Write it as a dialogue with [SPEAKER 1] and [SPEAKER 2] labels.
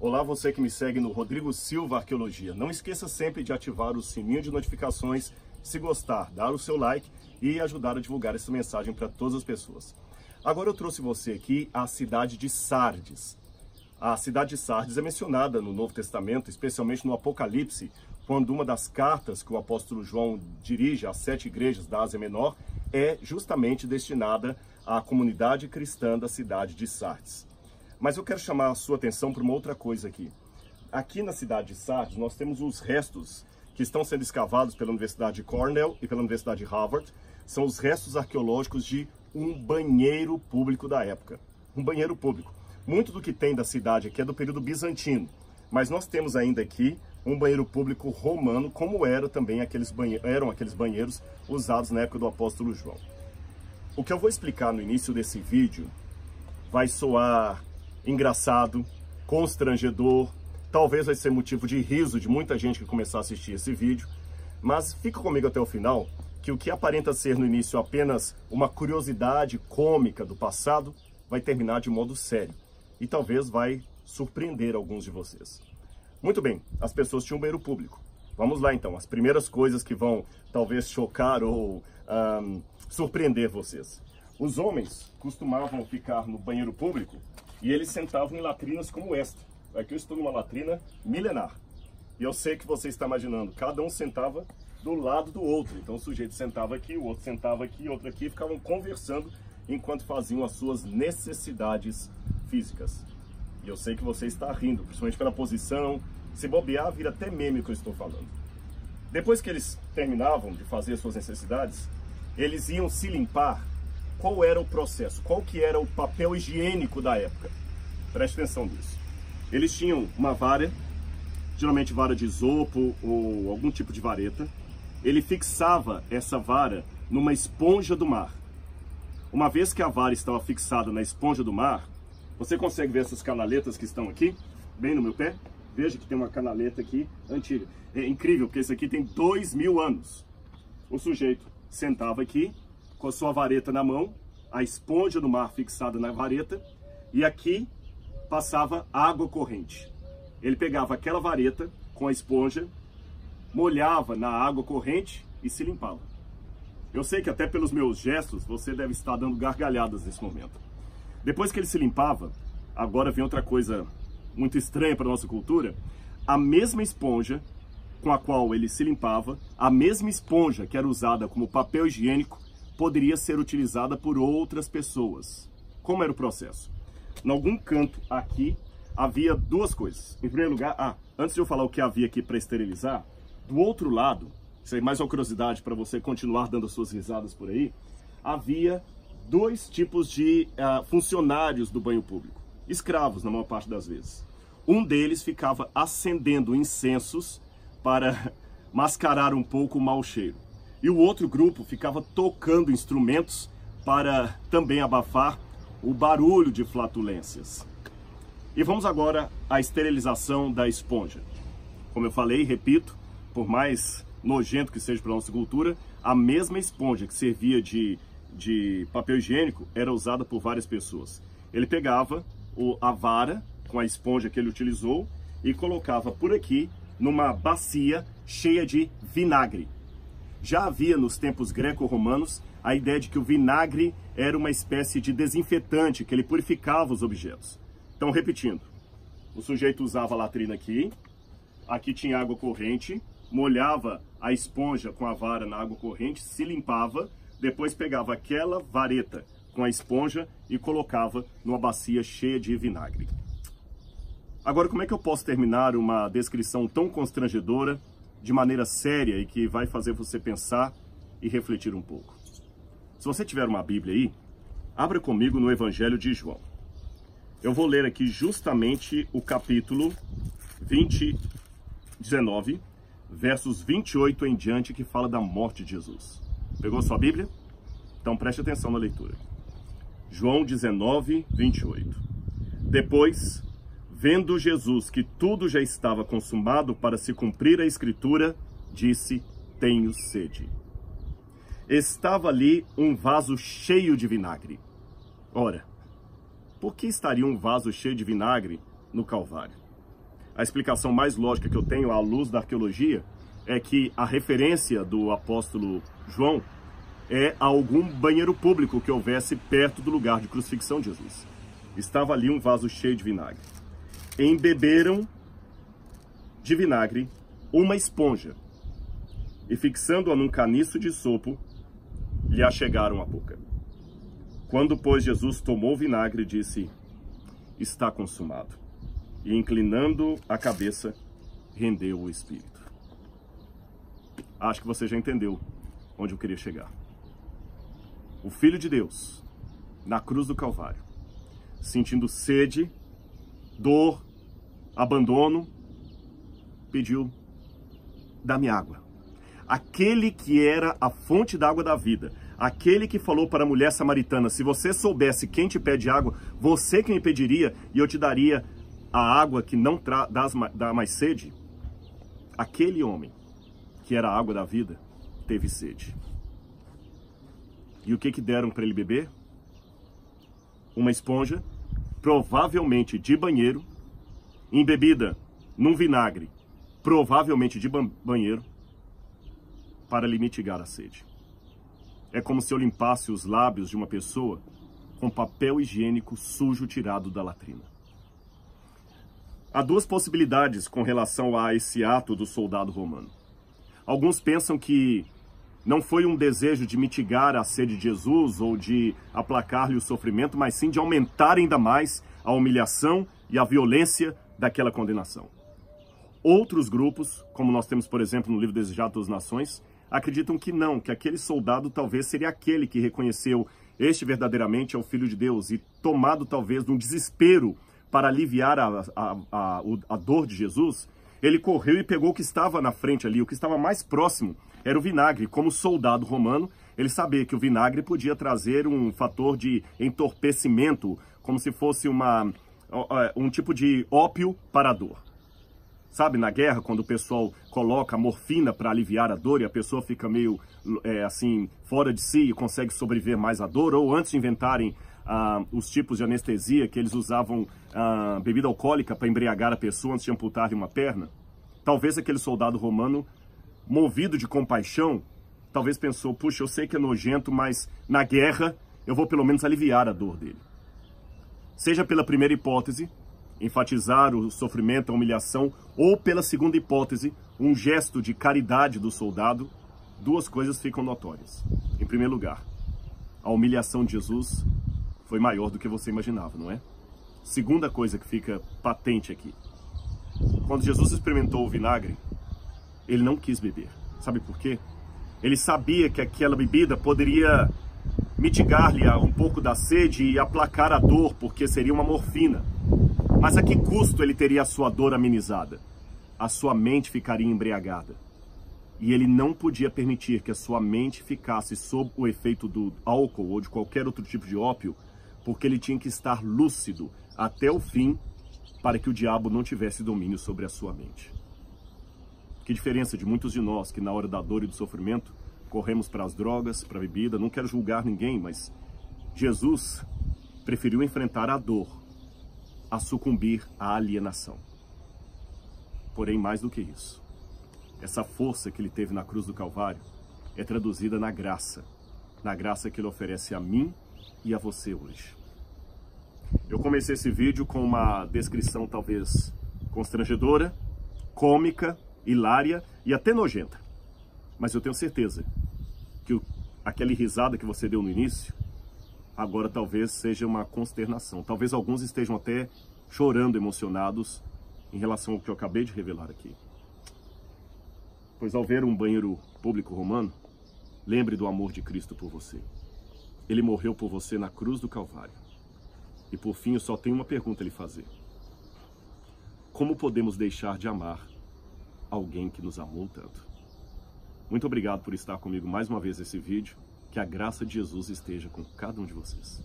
[SPEAKER 1] Olá, você que me segue no Rodrigo Silva Arqueologia. Não esqueça sempre de ativar o sininho de notificações, se gostar, dar o seu like e ajudar a divulgar essa mensagem para todas as pessoas. Agora eu trouxe você aqui a cidade de Sardes. A cidade de Sardes é mencionada no Novo Testamento, especialmente no Apocalipse, quando uma das cartas que o apóstolo João dirige às 7 igrejas da Ásia Menor é justamente destinada à comunidade cristã da cidade de Sardes. Mas eu quero chamar a sua atenção para uma outra coisa aqui. Aqui na cidade de Sardes nós temos os restos que estão sendo escavados pela Universidade de Cornell e pela Universidade de Harvard. São os restos arqueológicos de um banheiro público da época. Um banheiro público. Muito do que tem da cidade aqui é do período bizantino, mas nós temos ainda aqui um banheiro público romano, como eram aqueles banheiros usados na época do apóstolo João. O que eu vou explicar no início desse vídeo vai soar engraçado, constrangedor, talvez vai ser motivo de riso de muita gente que começar a assistir esse vídeo, mas fica comigo até o final, que o que aparenta ser no início apenas uma curiosidade cômica do passado, vai terminar de modo sério e talvez vai surpreender alguns de vocês. Muito bem, as pessoas tinham um banheiro público. Vamos lá então, as primeiras coisas que vão talvez chocar ou surpreender vocês. Os homens costumavam ficar no banheiro público e eles sentavam em latrinas como esta. Aqui eu estou numa latrina milenar. E eu sei que você está imaginando, cada um sentava do lado do outro. Então o sujeito sentava aqui, o outro sentava aqui, outro aqui, e ficavam conversando enquanto faziam as suas necessidades físicas. E eu sei que você está rindo, principalmente pela posição. Se bobear, vira até meme que eu estou falando. Depois que eles terminavam de fazer as suas necessidades, eles iam se limpar. Qual era o processo? Qual que era o papel higiênico da época? Preste atenção nisso. Eles tinham uma vara, geralmente vara de isopo ou algum tipo de vareta. Ele fixava essa vara numa esponja do mar. Uma vez que a vara estava fixada na esponja do mar, você consegue ver essas canaletas que estão aqui, bem no meu pé? Veja que tem uma canaleta aqui antiga. É incrível, porque isso aqui tem 2000 anos. O sujeito sentava aqui, com a sua vareta na mão, a esponja do mar fixada na vareta, e aqui passava água corrente. Ele pegava aquela vareta com a esponja, molhava na água corrente e se limpava. Eu sei que até pelos meus gestos você deve estar dando gargalhadas nesse momento. Depois que ele se limpava, agora vem outra coisa muito estranha para a nossa cultura, a mesma esponja com a qual ele se limpava, a mesma esponja que era usada como papel higiênico, poderia ser utilizada por outras pessoas. Como era o processo? Em algum canto aqui havia duas coisas. Em primeiro lugar, antes de eu falar o que havia aqui para esterilizar, do outro lado, isso aí mais uma curiosidade para você continuar dando as suas risadas por aí, havia dois tipos de funcionários do banho público, escravos na maior parte das vezes. Um deles ficava acendendo incensos para mascarar um pouco o mau cheiro. E o outro grupo ficava tocando instrumentos para também abafar o barulho de flatulências. E vamos agora à esterilização da esponja. Como eu falei, repito, por mais nojento que seja para a nossa cultura, a mesma esponja que servia de papel higiênico era usada por várias pessoas. Ele pegava a vara com a esponja que ele utilizou e colocava por aqui numa bacia cheia de vinagre. Já havia nos tempos greco-romanos a ideia de que o vinagre era uma espécie de desinfetante, que ele purificava os objetos. Então, repetindo, o sujeito usava a latrina aqui tinha água corrente, molhava a esponja com a vara na água corrente, se limpava, depois pegava aquela vareta com a esponja e colocava numa bacia cheia de vinagre. Agora, como é que eu posso terminar uma descrição tão constrangedora de maneira séria e que vai fazer você pensar e refletir um pouco? Se você tiver uma Bíblia aí, abra comigo no Evangelho de João. Eu vou ler aqui justamente o capítulo 19, versos 28 em diante, que fala da morte de Jesus. Pegou sua Bíblia? Então preste atenção na leitura. João 19, 28. Depois, vendo Jesus que tudo já estava consumado para se cumprir a Escritura, disse: tenho sede. Estava ali um vaso cheio de vinagre. Ora, por que estaria um vaso cheio de vinagre no Calvário? a explicação mais lógica que eu tenho à luz da arqueologia é que a referência do apóstolo João é a algum banheiro público que houvesse perto do lugar de crucifixão de Jesus. Estava ali um vaso cheio de vinagre. Embeberam de vinagre uma esponja e, fixando-a num caniço de sopo, lhe achegaram a boca. Quando, pois, Jesus tomou o vinagre, disse: está consumado. E, inclinando a cabeça, rendeu o espírito. Acho que você já entendeu onde eu queria chegar. O Filho de Deus, na cruz do Calvário, sentindo sede, dor, abandono, pediu: dá-me água. Aquele que era a fonte da água da vida, aquele que falou para a mulher samaritana: se você soubesse quem te pede água, você que me pediria e eu te daria a água que não dá mais sede. Aquele homem, que era a água da vida, teve sede. E o que deram para ele beber? Uma esponja, provavelmente de banheiro, embebida num vinagre, provavelmente de banheiro, para lhe mitigar a sede. É como se eu limpasse os lábios de uma pessoa com papel higiênico sujo tirado da latrina. Há duas possibilidades com relação a esse ato do soldado romano. Alguns pensam que não foi um desejo de mitigar a sede de Jesus ou de aplacar-lhe o sofrimento, mas sim de aumentar ainda mais a humilhação e a violência daquela condenação. Outros grupos, como nós temos, por exemplo, no livro Desejado das Nações, acreditam que não, que aquele soldado talvez seria aquele que reconheceu este verdadeiramente é o Filho de Deus e, tomado talvez de um desespero para aliviar a dor de Jesus, ele correu e pegou o que estava na frente ali, o que estava mais próximo era o vinagre. Como soldado romano, ele sabia que o vinagre podia trazer um fator de entorpecimento, como se fosse um tipo de ópio para a dor. Sabe, na guerra, quando o pessoal coloca morfina para aliviar a dor e a pessoa fica meio assim, fora de si e consegue sobreviver mais à dor, ou antes de inventarem os tipos de anestesia que eles usavam bebida alcoólica para embriagar a pessoa antes de amputar-lhe uma perna, talvez aquele soldado romano, movido de compaixão, talvez pensou: puxa, eu sei que é nojento, mas na guerra eu vou pelo menos aliviar a dor dele. Seja pela primeira hipótese, enfatizar o sofrimento, a humilhação, ou pela segunda hipótese, um gesto de caridade do soldado, duas coisas ficam notórias. Em primeiro lugar, a humilhação de Jesus foi maior do que você imaginava, não é? Segunda coisa que fica patente aqui. Quando Jesus experimentou o vinagre, ele não quis beber. Sabe por quê? Ele sabia que aquela bebida poderia mitigar-lhe um pouco da sede e aplacar a dor, porque seria uma morfina. Mas a que custo ele teria a sua dor amenizada? A sua mente ficaria embriagada. E ele não podia permitir que a sua mente ficasse sob o efeito do álcool ou de qualquer outro tipo de ópio, porque ele tinha que estar lúcido até o fim para que o diabo não tivesse domínio sobre a sua mente. Que diferença de muitos de nós que na hora da dor e do sofrimento corremos para as drogas, para a bebida. Não quero julgar ninguém, mas Jesus preferiu enfrentar a dor a sucumbir à alienação. Porém, mais do que isso, essa força que ele teve na cruz do Calvário é traduzida na graça que ele oferece a mim e a você hoje. Eu comecei esse vídeo com uma descrição talvez constrangedora, cômica, hilária e até nojenta. Mas eu tenho certeza que aquela risada que você deu no início, agora talvez seja uma consternação. Talvez alguns estejam até chorando, emocionados, em relação ao que eu acabei de revelar aqui. Pois ao ver um banheiro público romano, lembre do amor de Cristo por você. Ele morreu por você na cruz do Calvário. E por fim, eu só tenho uma pergunta a lhe fazer. Como podemos deixar de amar alguém que nos amou tanto? Muito obrigado por estar comigo mais uma vez nesse vídeo. Que a graça de Jesus esteja com cada um de vocês.